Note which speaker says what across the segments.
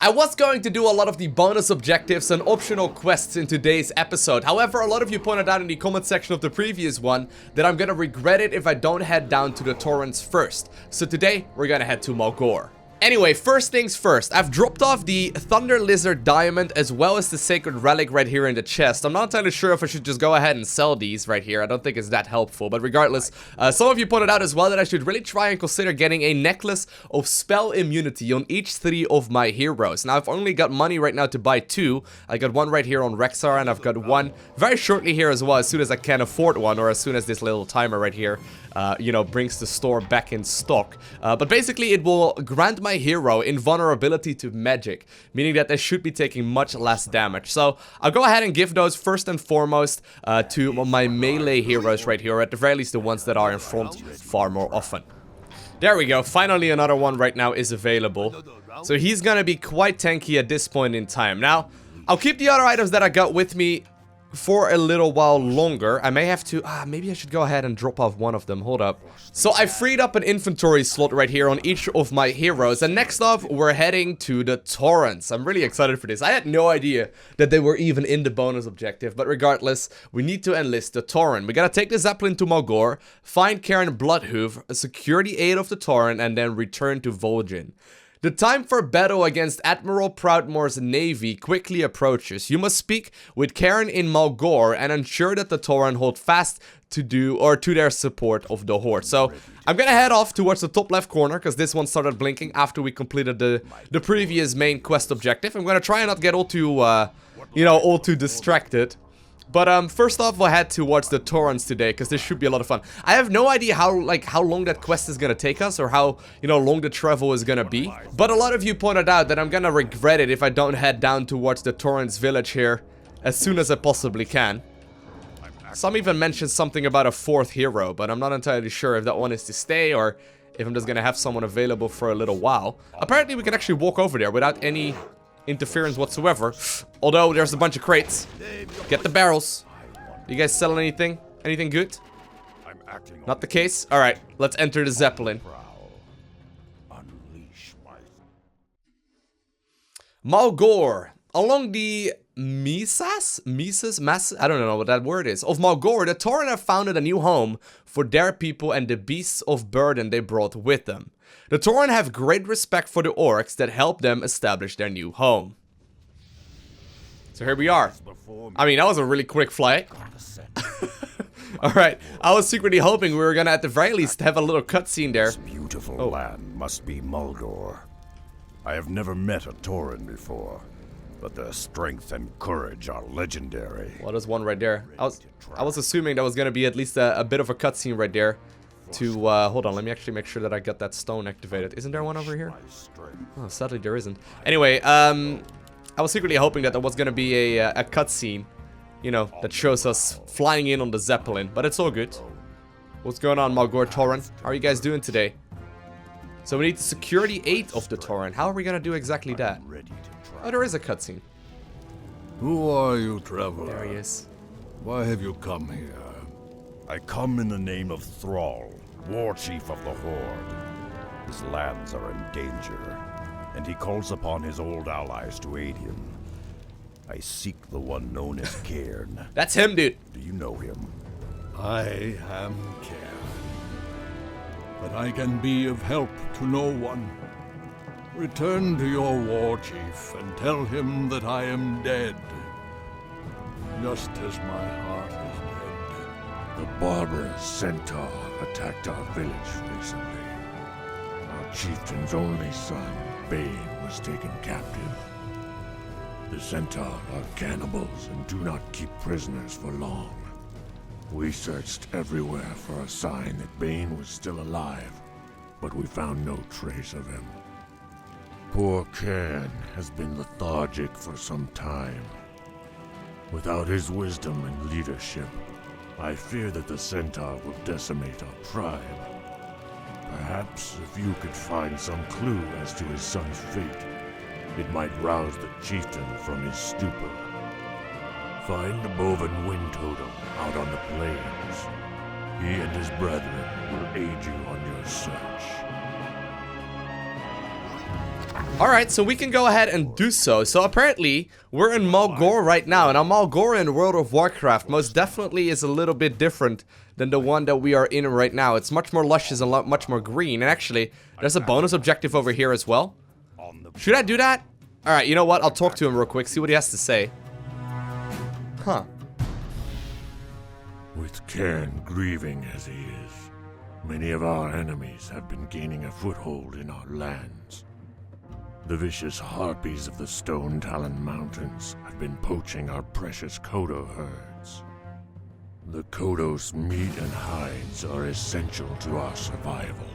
Speaker 1: I was going to do a lot of the bonus objectives and optional quests in today's episode. However, a lot of you pointed out in the comment section of the previous one that I'm gonna regret it if I don't head down to the Taurens first. So today, we're gonna head to Mulgore. Anyway, first things first, I've dropped off the Thunder Lizard Diamond as well as the Sacred Relic right here in the chest. I'm not entirely sure if I should just go ahead and sell these right here. I don't think it's that helpful, but regardless, some of you pointed out as well that I should really try and consider getting a necklace of spell immunity on each 3 of my heroes. Now, I've only got money right now to buy 2. I got one right here on Rexxar, and I've got one very shortly here as well, as soon as I can afford one, or as soon as this little timer right here you know, brings the store back in stock. But basically, it will grant my hero invulnerability to magic, meaning that they should be taking much less damage. So I'll go ahead and give those first and foremost to my melee heroes right here, or at the very least the ones that are in front far more often. There we go, finally another one right now is available. So he's gonna be quite tanky at this point in time. Now, I'll keep the other items that I got with me for a little while longer. I may have to, maybe I should go ahead and drop off one of them. Hold up. So I freed up an inventory slot right here on each of my heroes. And next off, we're heading to the Taurens. I'm really excited for this. I had no idea that they were even in the bonus objective. But regardless, we need to enlist the Tauren. We gotta take the Zeppelin to Mulgore, find Cairne Bloodhoof, secure the aid of the Tauren, and then return to Vol'jin. The time for battle against Admiral Proudmoore's navy quickly approaches. You must speak with Cairne in Mulgore and ensure that the Tauren hold fast to their support of the Horde. So I'm gonna head off towards the top left corner because this one started blinking after we completed the previous main quest objective. I'm gonna try and not get all too all too distracted. But first off, we'll head towards the Taurens today, because this should be a lot of fun. I have no idea how long that quest is gonna take us, or how, long the travel is gonna be. But a lot of you pointed out that I'm gonna regret it if I don't head down towards the Taurens village here as soon as I possibly can. Some even mentioned something about a 4th hero, but I'm not entirely sure if that one is to stay, or if I'm just gonna have someone available for a little while. Apparently, we can actually walk over there without any interference whatsoever, although there's a bunch of crates. Get the barrels. You guys selling anything? Anything good? Not the case? Alright, let's enter the Zeppelin. Mulgore. Along the Misas? I don't know what that word is. Of Mulgore, the Tauren have founded a new home for their people and the beasts of burden they brought with them. The Tauren have great respect for the orcs that help them establish their new home. So here we are. I mean, that was a really quick flight. Alright, I was secretly hoping we were gonna at the very least have a little cutscene there.
Speaker 2: This beautiful land must be Mulgore. I have never met a Tauren before, but their strength and courage are legendary.
Speaker 1: Well, there's one right there. I was assuming that was gonna be at least a bit of a cutscene right there. Hold on, let me actually make sure that I got that stone activated. Isn't there one over here? Oh, sadly there isn't. Anyway, I was secretly hoping that there was gonna be a cutscene, that shows us flying in on the Zeppelin, but it's all good. What's going on, Mulgore Tauren? How are you guys doing today? So we need to secure the aid of the Tauren. How are we gonna do exactly that? Oh, there is a cutscene.
Speaker 3: Who are you, traveler?
Speaker 1: There he is.
Speaker 3: Why have you come here?
Speaker 2: I come in the name of Thrall, war chief of the Horde. His lands are in danger, and he calls upon his old allies to aid him. I seek the one known as Cairne.
Speaker 1: That's him, dude.
Speaker 2: Do you know him?
Speaker 3: I am Cairne, but I can be of help to no one. Return to your war chief and tell him that I am dead, just as my heart is dead.
Speaker 4: The barbarous Centaur attacked our village recently. Our chieftain's only son, Bane, was taken captive. The Centaur are cannibals and do not keep prisoners for long. We searched everywhere for a sign that Bane was still alive, but we found no trace of him. Poor Cairne has been lethargic for some time. Without his wisdom and leadership, I fear that the Centaur will decimate our tribe. Perhaps if you could find some clue as to his son's fate, it might rouse the chieftain from his stupor. Find the Boven Wind Totem out on the plains. He and his brethren will aid you on your search.
Speaker 1: Alright, so we can go ahead and do so. So apparently, we're in Mulgore right now. Now, Mulgore in World of Warcraft most definitely is a little bit different than the one that we are in right now. It's much more luscious and much more green. And actually, there's a bonus objective over here as well. Should I do that? Alright, you know what? I'll talk to him real quick, see what he has to say. Huh.
Speaker 4: With Cairne grieving as he is, many of our enemies have been gaining a foothold in our lands. The vicious harpies of the Stone Talon Mountains have been poaching our precious Kodo herds. The Kodo's meat and hides are essential to our survival,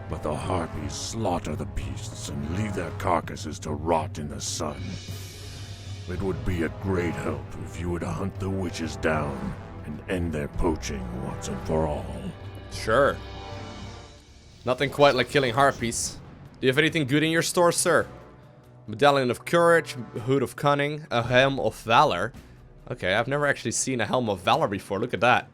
Speaker 4: but the harpies slaughter the beasts and leave their carcasses to rot in the sun. It would be a great help if you would hunt the witches down and end their poaching once and for all.
Speaker 1: Sure. Nothing quite like killing harpies. Do you have anything good in your store, sir? Medallion of Courage, Hood of Cunning, a Helm of Valor. Okay, I've never actually seen a Helm of Valor before. Look at that.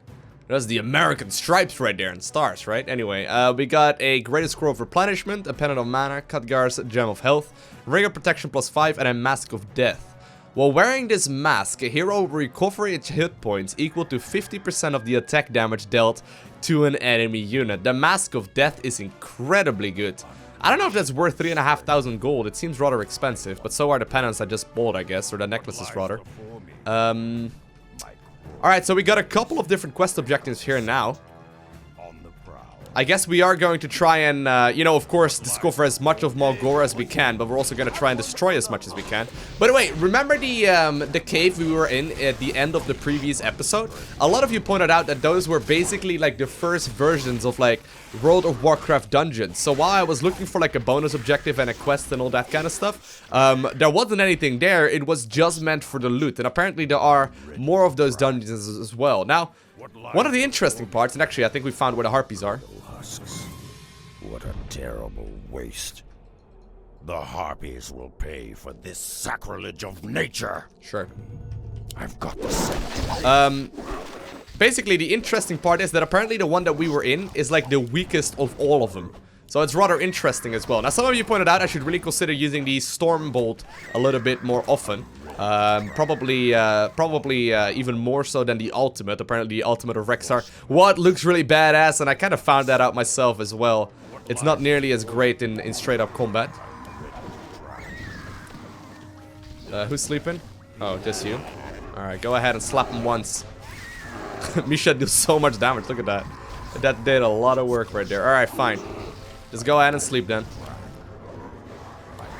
Speaker 1: There's the American stripes right there and stars, right? Anyway, we got a Greatest Scroll of Replenishment, a Pendant of Mana, Khadgar's Gem of Health, Ring of Protection +5, and a Mask of Death. While wearing this mask, a hero will recover its hit points equal to 50% of the attack damage dealt to an enemy unit. The Mask of Death is incredibly good. I don't know if that's worth 3,500 gold. It seems rather expensive, but so are the pendants I just bought, I guess, or the necklaces rather. Alright, so we got a couple of different quest objectives here now. I guess we are going to try and, you know, of course, discover as much of Mulgore as we can, but we're also going to try and destroy as much as we can. By the way, remember the cave we were in at the end of the previous episode? A lot of you pointed out that those were basically, like, the first versions of, like, World of Warcraft dungeons. So while I was looking for, like, a bonus objective and a quest and all that kind of stuff, there wasn't anything there. It was just meant for the loot, and apparently there are more of those dungeons as well. Now, one of the interesting parts, and actually I think we found where the harpies are.
Speaker 2: What a terrible waste. The harpies will pay for this sacrilege of nature.
Speaker 1: Sure.
Speaker 2: I've got the scent.
Speaker 1: Basically, the interesting part is that apparently the one that we were in is like the weakest of all of them. So it's rather interesting as well. Now, some of you pointed out I should really consider using the Storm Bolt a little bit more often. Probably even more so than the ultimate. Apparently the ultimate of Rexxar, what looks really badass, and I kind of found that out myself as well. It's not nearly as great in straight up combat. Who's sleeping? Oh, just you. Alright, go ahead and slap him once. Misha does so much damage, look at that. That did a lot of work right there. Alright, fine. Just go ahead and sleep then.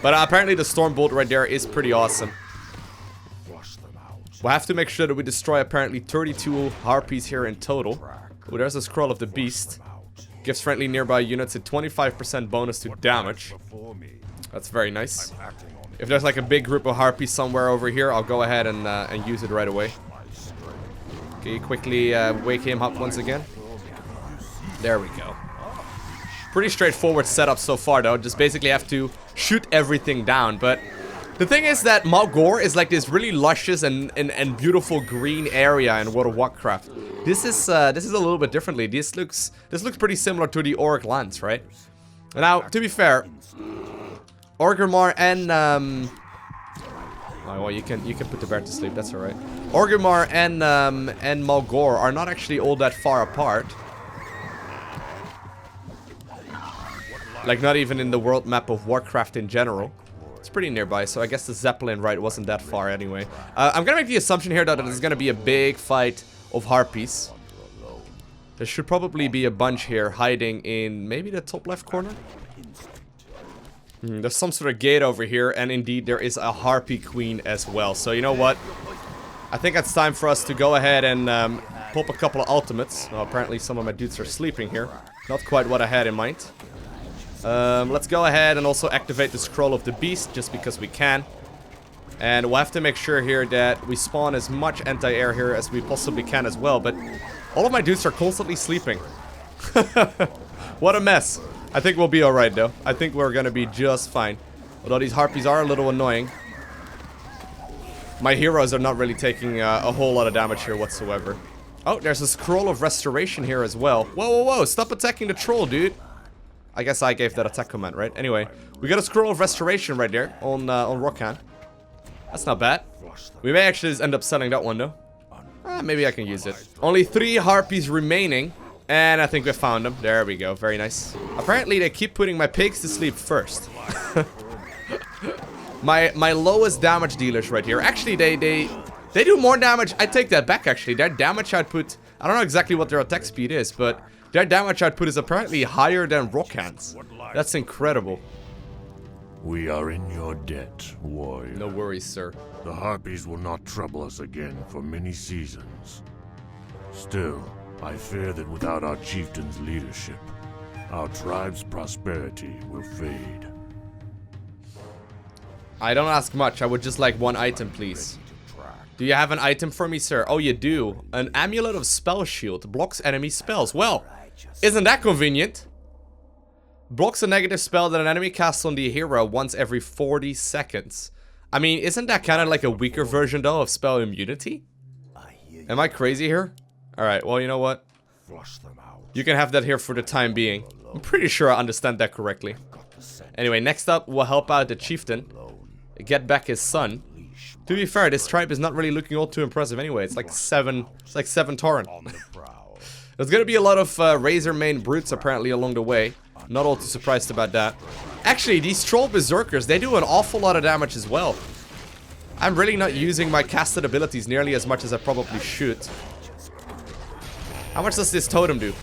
Speaker 1: But apparently the Storm Bolt right there is pretty awesome. We'll have to make sure that we destroy apparently 32 harpies here in total. Oh, there's a Scroll of the Beast. Gives friendly nearby units a 25% bonus to damage. That's very nice. If there's like a big group of harpies somewhere over here, I'll go ahead and use it right away. Okay, quickly wake him up once again. There we go. Pretty straightforward setup so far though. Just basically have to shoot everything down, but the thing is that Mulgore is like this really luscious and beautiful green area in World of Warcraft. This is a little bit differently. This looks pretty similar to the Orc lands, right? Now, to be fair, Orgrimmar and oh, well, you can put the bear to sleep. That's all right. Orgrimmar and Mulgore are not actually all that far apart. Like not even in the world map of Warcraft in general. It's pretty nearby, so I guess the Zeppelin ride wasn't that far anyway. I'm gonna make the assumption here though that there's gonna be a big fight of harpies. There should probably be a bunch here hiding in maybe the top left corner. There's some sort of gate over here, and indeed there is a harpy queen as well. So you know what? I think it's time for us to go ahead and pop a couple of ultimates. Well, apparently some of my dudes are sleeping here. Not quite what I had in mind. Let's go ahead and also activate the Scroll of the Beast, just because we can. And we'll have to make sure here that we spawn as much anti-air here as we possibly can as well. But all of my dudes are constantly sleeping. What a mess. I think we'll be alright though. I think we're gonna be just fine. Although these harpies are a little annoying. My heroes are not really taking a whole lot of damage here whatsoever. Oh, there's a Scroll of Restoration here as well. Whoa, whoa, whoa. Stop attacking the troll, dude. I guess I gave that attack command, right? Anyway, we got a scroll of restoration right there on Rokhan. That's not bad. We may actually just end up selling that one though. Maybe I can use it. Only 3 harpies remaining. And I think we found them. There we go. Very nice. Apparently they keep putting my pigs to sleep first. my lowest damage dealers right here. Actually, they do more damage. I take that back, actually. Their damage output... I don't know exactly what their attack speed is, but their damage output is apparently higher than Rokhan's. That's incredible.
Speaker 4: We are in your debt, warrior.
Speaker 1: No worries, sir.
Speaker 4: The harpies will not trouble us again for many seasons. Still, I fear that without our chieftain's leadership, our tribe's prosperity will fade.
Speaker 1: I don't ask much. I would just like 1 item, please. Do you have an item for me, sir? Oh, you do. An amulet of spell shield. Blocks enemy spells. Well, isn't that convenient? Blocks a negative spell that an enemy casts on the hero once every 40 seconds. I mean, isn't that kind of like a weaker version, though, of spell immunity? Am I crazy here? Alright, well, you know what? You can have that here for the time being. I'm pretty sure I understand that correctly. Anyway, next up, we'll help out the chieftain. Get back his son. To be fair, this tribe is not really looking all too impressive anyway. It's like 7 Tauren. There's gonna be a lot of razor mane brutes apparently along the way. Not all too surprised about that. Actually, these troll berserkers, they do an awful lot of damage as well. I'm really not using my casted abilities nearly as much as I probably should. How much does this totem do?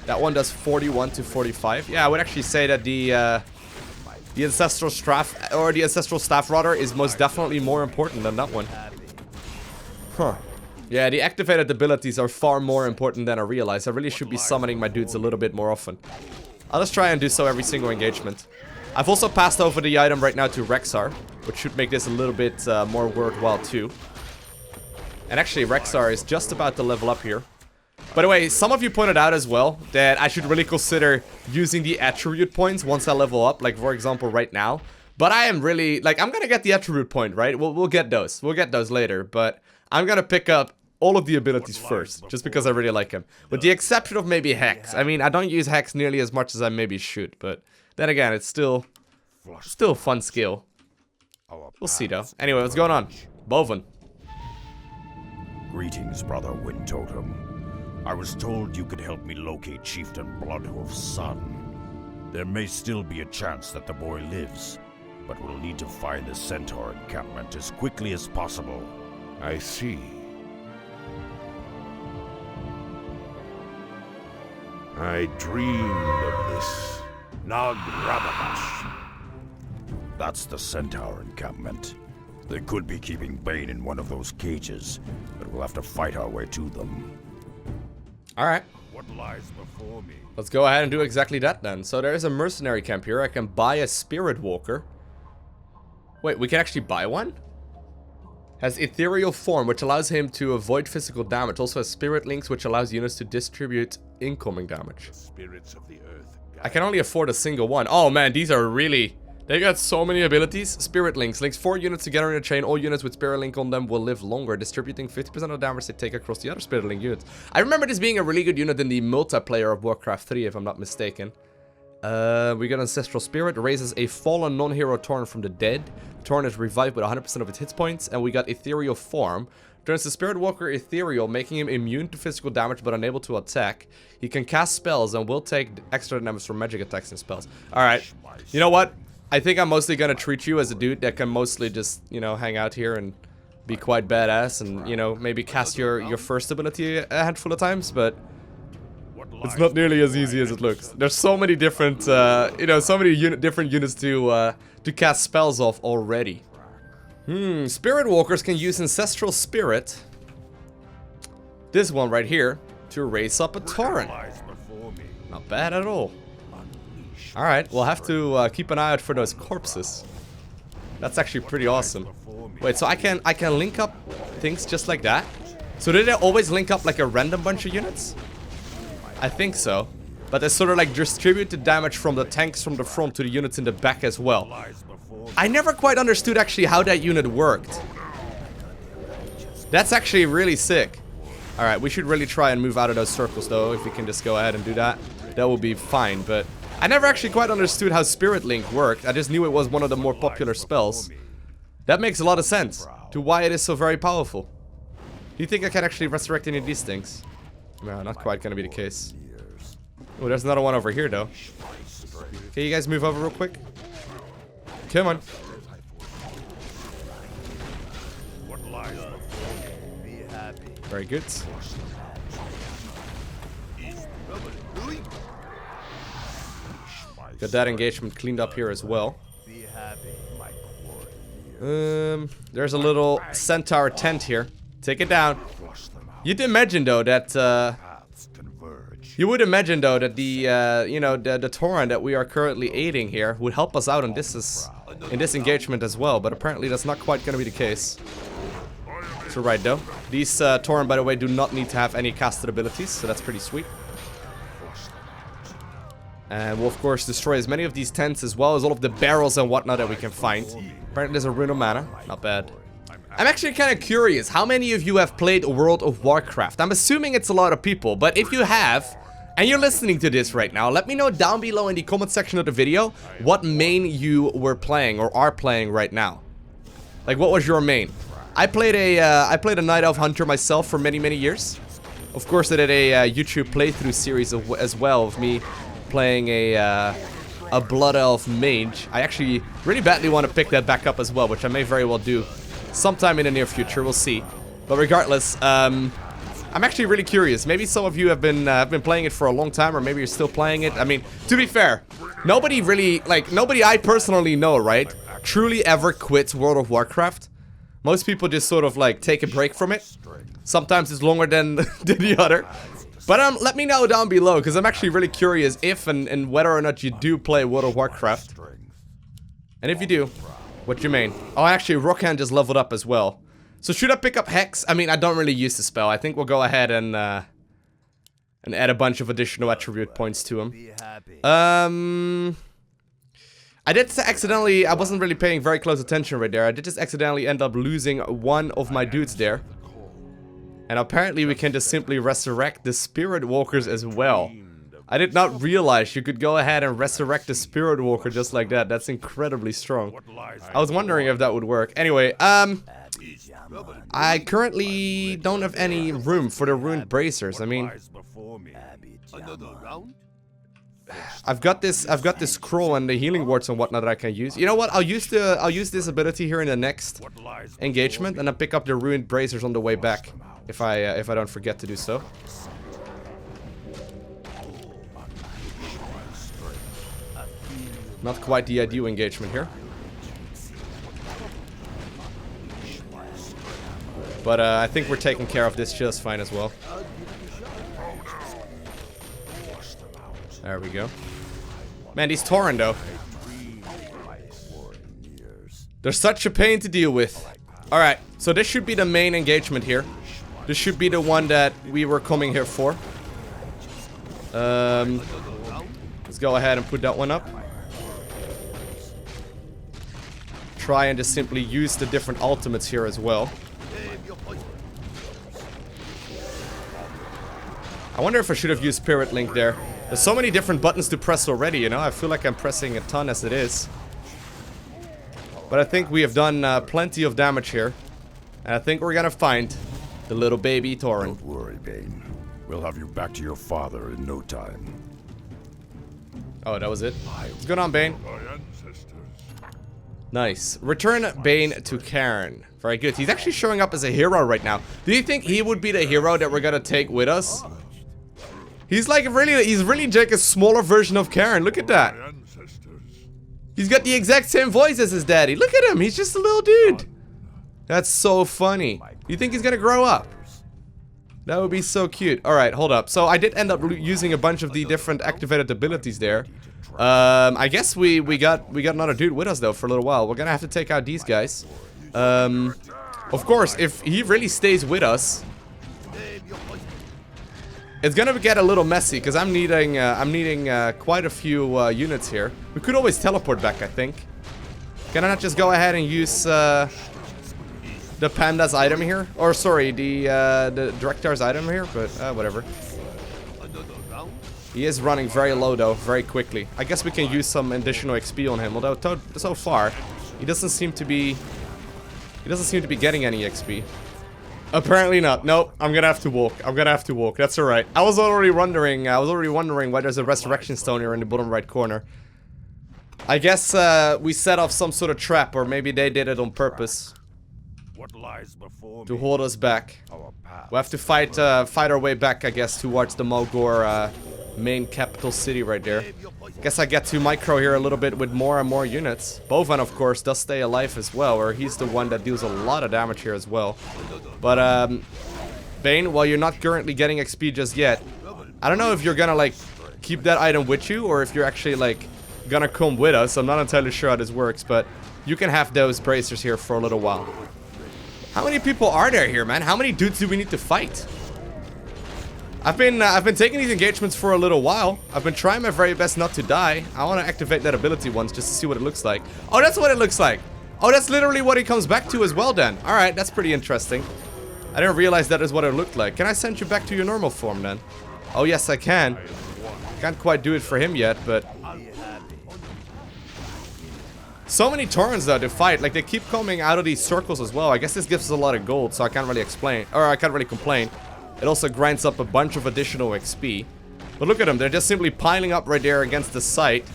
Speaker 1: That one does 41 to 45. Yeah, I would actually say that the ancestral staff, or the ancestral staff rather, is most definitely more important than that one. Huh. Yeah, the activated abilities are far more important than I realized. I really should be summoning my dudes a little bit more often. I'll just try and do so every single engagement. I've also passed over the item right now to Rexxar, which should make this a little bit more worthwhile too. And actually, Rexxar is just about to level up here. By the way, some of you pointed out as well that I should really consider using the attribute points once I level up, like for example right now. But I am really, like, I'm gonna get the attribute point, right? We'll get those. We'll get those later, but I'm gonna pick up all of the abilities first, just because I really like them. With the exception of maybe Hex. I mean, I don't use Hex nearly as much as I maybe should, but then again, it's still a fun skill. We'll see though. Anyway, what's going on? Boven.
Speaker 2: Greetings, brother Wind Totem. I was told you could help me locate Chieftain Bloodhoof's son. There may still be a chance that the boy lives, but we'll need to find the Centaur encampment as quickly as possible.
Speaker 4: I see. I dreamed of this. Nagrabamash.
Speaker 2: That's the Centaur encampment. They could be keeping Bane in one of those cages, but we'll have to fight our way to them.
Speaker 1: Alright.
Speaker 2: What lies before me?
Speaker 1: Let's go ahead and do exactly that then. So there is a mercenary camp here. I can buy a spirit walker. Wait, we can actually buy one? Has ethereal form, which allows him to avoid physical damage. Also has spirit links, which allows units to distribute incoming damage.
Speaker 4: Spirits of the earth.
Speaker 1: I can only afford a single one. Oh man, these are really... They got so many abilities. Spirit links. Links 4 units together in a chain. All units with spirit link on them will live longer, distributing 50% of the damage they take across the other spirit link units. I remember this being a really good unit in the multiplayer of Warcraft 3, if I'm not mistaken. We got Ancestral Spirit. Raises a fallen non-hero Tauren from the dead. Tauren is revived with 100% of its hit points. And we got Ethereal Form. Turns the Spirit Walker ethereal, making him immune to physical damage but unable to attack. He can cast spells and will take extra damage from magic attacks and spells. Alright. You know what? I think I'm mostly gonna treat you as a dude that can mostly just, you know, hang out here and be quite badass and, you know, maybe cast your first ability a handful of times, but it's not nearly as easy as it looks. There's so many different, you know, so many different units to cast spells off already. Spirit Walkers can use Ancestral Spirit, this one right here, to raise up a Tauren. Not bad at all. Alright, we'll have to keep an eye out for those corpses. That's actually pretty awesome. Wait, so I can link up things just like that? So did they always link up like a random bunch of units? I think so. But they sort of like distribute the damage from the tanks from the front to the units in the back as well. I never quite understood actually how that unit worked. That's actually really sick. Alright, we should really try and move out of those circles though. If we can just go ahead and do that, that will be fine. But I never actually quite understood how Spirit Link worked. I just knew it was one of the more popular spells. That makes a lot of sense to why it is so very powerful. Do you think I can actually resurrect any of these things? No, not quite gonna be the case. Oh, there's another one over here though. Okay, you guys move over real quick. Come on. Very good. Got that engagement cleaned up here as well. There's a little Centaur tent here. Take it down. You'd imagine though that you would imagine though that the you know, the Tauren that we are currently aiding here would help us out in this engagement as well, but apparently that's not quite gonna be the case. So right though. These Tauren, by the way, do not need to have any casted abilities, so that's pretty sweet. And we'll of course destroy as many of these tents as well as all of the barrels and whatnot that we can find. Apparently there's a rune of mana. Not bad. I'm actually kind of curious, how many of you have played World of Warcraft? I'm assuming it's a lot of people, but if you have, and you're listening to this right now, let me know down below in the comment section of the video what main you were playing or are playing right now. Like, what was your main? I played a Night Elf Hunter myself for many years. Of course, I did a YouTube playthrough series as well of me playing a Blood Elf Mage. I actually really badly want to pick that back up as well, which I may very well do sometime in the near future. We'll see. But regardless, I'm actually really curious. Maybe some of you have been playing it for a long time, or maybe you're still playing it. I mean, to be fair, nobody really, like, nobody I personally know, right, truly ever quits World of Warcraft. Most people just sort of like take a break from it. Sometimes it's longer than the other. But let me know down below, because I'm actually really curious if and whether or not you do play World of Warcraft. And if you do, what you mean? Oh, actually, Rokhan just leveled up as well. So should I pick up Hex? I mean, I don't really use the spell. I think we'll go ahead and add a bunch of additional attribute points to him. I did accidentally, I wasn't really paying very close attention right there. I did just accidentally end up losing one of my dudes there. And apparently we can just simply resurrect the Spirit Walkers as well. I did not realize you could go ahead and resurrect the Spirit Walker just like that. That's incredibly strong. I was wondering if that would work. Anyway, I currently don't have any room for the Rune Bracers. I mean, I've got this scroll and the healing wards and whatnot that I can use. You know what? I'll use this ability here in the next engagement, and I'll pick up the ruined bracers on the way back if I don't forget to do so. Not quite the ideal engagement here, but I think we're taking care of this just fine as well. There we go. Man, these Tauren though, they're such a pain to deal with. Alright, so this should be the main engagement here. This should be the one that we were coming here for. Let's go ahead and put that one up. Try and just simply use the different ultimates here as well. I wonder if I should have used Spirit Link there. There's so many different buttons to press already, you know? I feel like I'm pressing a ton as it is. But I think we have done plenty of damage here. And I think we're gonna find the little baby Tauren.
Speaker 2: Don't worry, Bane. We'll have you back to your father in no time.
Speaker 1: Oh, that was it? What's going on, Bane? Nice. Return Bane to Cairne. Very good. He's actually showing up as a hero right now. Do you think he would be the hero that we're gonna take with us? He's like he's really like a smaller version of Cairne. Look at that. He's got the exact same voice as his daddy. Look at him. He's just a little dude. That's so funny. You think he's gonna grow up? That would be so cute. Alright, hold up. So I did end up using a bunch of the different activated abilities there. I guess we got another dude with us though for a little while. We're gonna have to take out these guys. Of course, if he really stays with us, it's gonna get a little messy because I'm needing quite a few units here. We could always teleport back, I think. Can I not just go ahead and use the panda's item here? Or sorry, the director's item here? But whatever. He is running very low though, very quickly. I guess we can use some additional XP on him, although so far he doesn't seem to be getting any XP. Apparently not. Nope, I'm gonna have to walk. That's alright. I was already wondering why there's a resurrection stone here in the bottom right corner. I guess we set off some sort of trap, or maybe they did it on purpose.
Speaker 2: What lies before
Speaker 1: To hold us back.
Speaker 2: Our path.
Speaker 1: We'll have to fight our way back, I guess, towards the Mulgore main capital city right there. Guess I get to micro here a little bit with more and more units. Bovan, of course, does stay alive as well, or he's the one that deals a lot of damage here as well. But, Bane, while you're not currently getting XP just yet, I don't know if you're gonna, like, keep that item with you, or if you're actually, like, gonna come with us. I'm not entirely sure how this works, but you can have those bracers here for a little while. How many people are there here, man? How many dudes do we need to fight? I've been taking these engagements for a little while. I've been trying my very best not to die. I want to activate that ability once just to see what it looks like. Oh, that's what it looks like. Oh, that's literally what it comes back to as well then. Alright, that's pretty interesting. I didn't realize that is what it looked like. Can I send you back to your normal form then? Oh, yes, I can. Can't quite do it for him yet, but... So many Taurens though to fight, like they keep coming out of these circles as well. I guess this gives us a lot of gold, so I can't really complain. It also grinds up a bunch of additional XP. But look at them, they're just simply piling up right there against the site.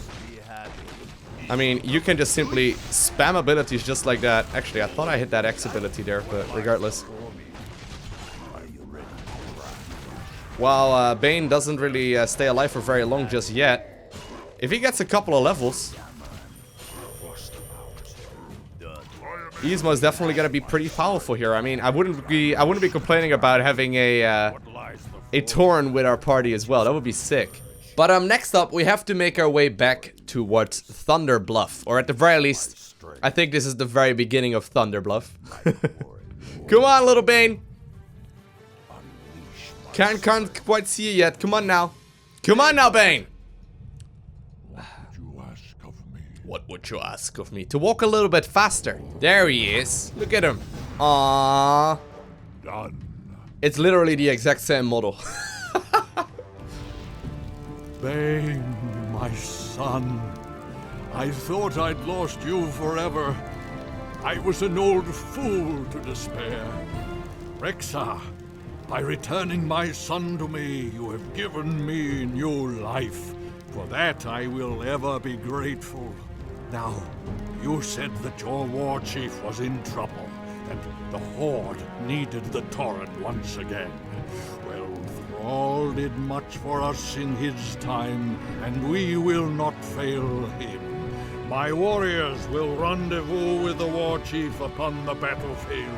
Speaker 1: I mean, you can just simply spam abilities just like that. Actually, I thought I hit that X ability there, but regardless. While Bane doesn't really stay alive for very long just yet, if he gets a couple of levels, he's most definitely gonna be pretty powerful here. I mean, I wouldn't be complaining about having a Tauren with our party as well. That would be sick. But next up, we have to make our way back towards Thunder Bluff, or at the very least, I think this is the very beginning of Thunder Bluff. Come on, little Bane. Can't quite see you yet. Come on now. Come on now, Bane. What would you ask of me? To walk a little bit faster. There he is. Look at him. Aww.
Speaker 4: Done.
Speaker 1: It's literally the exact same model.
Speaker 3: Bane, my son. I thought I'd lost you forever. I was an old fool to despair. Rexxar, by returning my son to me, you have given me new life. For that I will ever be grateful. Now, you said that your war chief was in trouble, and the Horde needed the Tauren once again. Well, Thrall did much for us in his time, and we will not fail him. My warriors will rendezvous with the war chief upon the battlefield,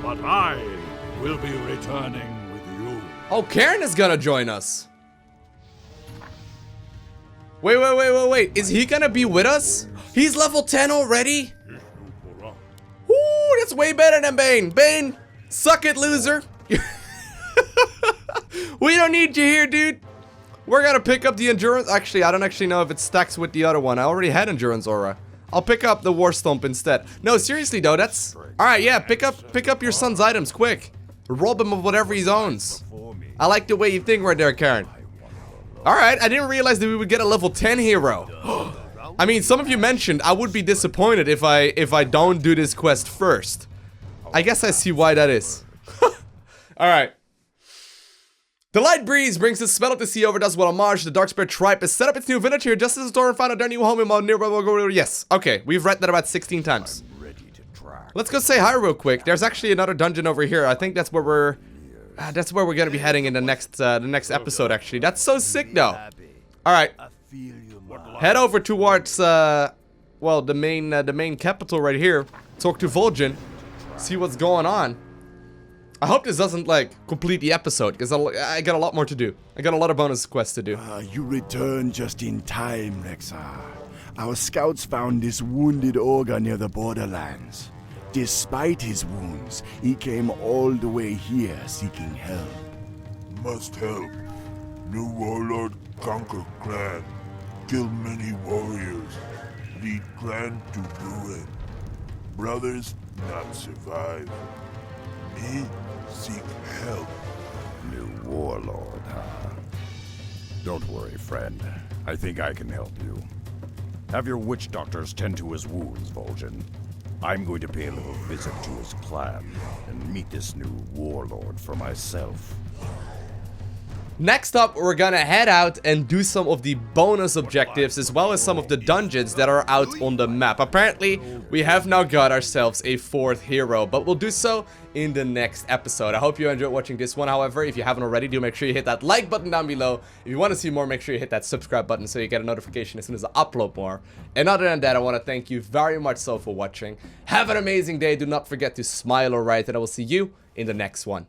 Speaker 3: but I will be returning with you.
Speaker 1: Oh, Cairne is gonna join us. Wait. Is he gonna be with us? He's level 10 already? Ooh, that's way better than Bane. Bane, suck it, loser. We don't need you here, dude. We're gonna pick up the endurance. Actually, I don't actually know if it stacks with the other one. I already had endurance aura. I'll pick up the war stomp instead. No, seriously though, that's... Alright, yeah, pick up your son's items, quick. Rob him of whatever he owns. I like the way you think right there, Cairne. Alright, I didn't realize that we would get a level 10 hero. I mean, some of you mentioned I would be disappointed if I don't do this quest first. I guess I see why that is. Alright. The light breeze brings the smell of the sea over us while Homage, the Darkspear tribe, has set up its new village here just as the Tauren found out their new home in nearby. Yes, okay, we've read that about 16 times. Let's go say hi real quick. There's actually another dungeon over here. I think that's where we're gonna be heading in the next episode. Actually, that's so sick though. All right, head over towards well, the main capital right here. Talk to Vol'jin, see what's going on. I hope this doesn't like complete the episode because I got a lot more to do. I got a lot of bonus quests to do.
Speaker 5: You returned just in time, Rexxar. Our scouts found this wounded ogre near the borderlands. Despite his wounds, he came all the way here seeking help.
Speaker 4: Must help. New warlord conquer clan. Kill many warriors. Lead clan to ruin. Brothers not survive. Me seek help.
Speaker 2: New warlord, huh? Don't worry, friend. I think I can help you. Have your witch doctors tend to his wounds, Vol'jin. I'm going to pay a little visit to his clan and meet this new warlord for myself.
Speaker 1: Next up, we're gonna head out and do some of the bonus objectives as well as some of the dungeons that are out on the map. Apparently, we have now got ourselves a 4th hero, but we'll do so in the next episode. I hope you enjoyed watching this one. However, if you haven't already, do make sure you hit that like button down below. If you want to see more, make sure you hit that subscribe button so you get a notification as soon as I upload more. And other than that, I want to thank you very much so for watching. Have an amazing day. Do not forget to smile, alright, and I will see you in the next one.